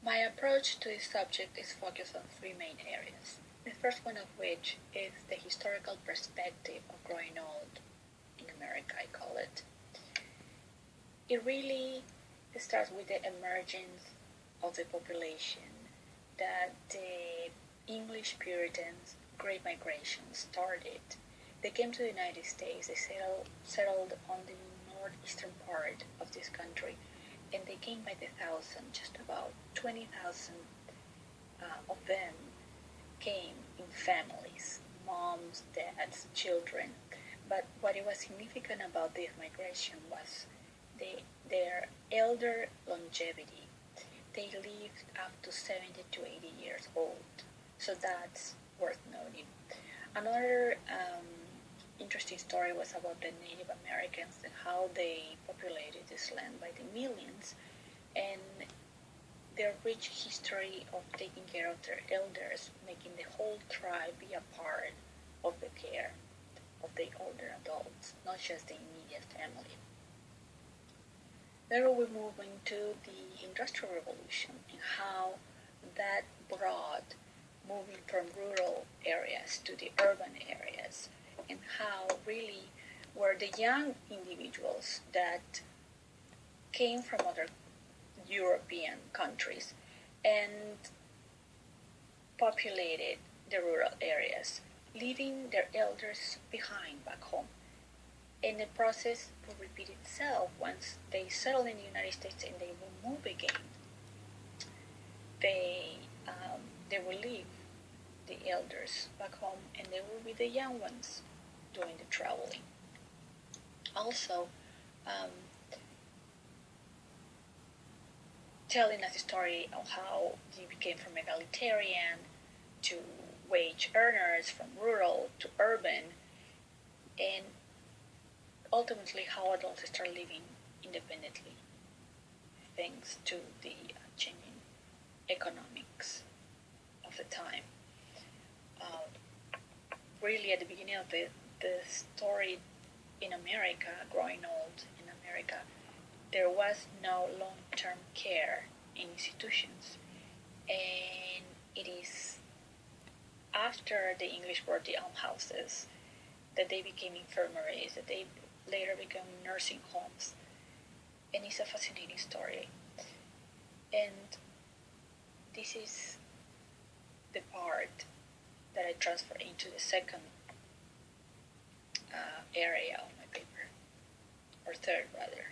My approach to this subject is focused on three main areas. The first one of which is the historical perspective of growing old in America, I call it. It really starts with the emergence of the population that the English Puritans' Great Migration started. They came to the United States, they settled on the northeastern part of this country, and they came by the thousand. Just about 20,000 of them came in families, moms, dads, children. But what it was significant about this migration was their elder longevity. They lived up to 70 to 80 years old. So that's worth noting. Another interesting story was about the Native Americans and how they populated this land by the millions, and their rich history of taking care of their elders, making the whole tribe be a part of the care of the older adults, not just the immediate family. Then we move into the Industrial Revolution and how that brought moving from rural areas to the urban areas, and how really were the young individuals that came from other European countries and populated the rural areas, leaving their elders behind back home. And the process will repeat itself once they settle in the United States and they will move again. They will leave the elders back home, and they will be the young ones doing the traveling. Also, telling us a story of how they became from egalitarian to wage earners, from rural to urban, and ultimately how adults start living independently thanks to the changing economics of the time. Really, at the beginning of the story in America, growing old in America, there was no long-term care in institutions, and it is after the English brought the almshouses that they became infirmaries, that they later became nursing homes, and it's a fascinating story. And this is the part that I transfer into the second area of my paper, or third rather.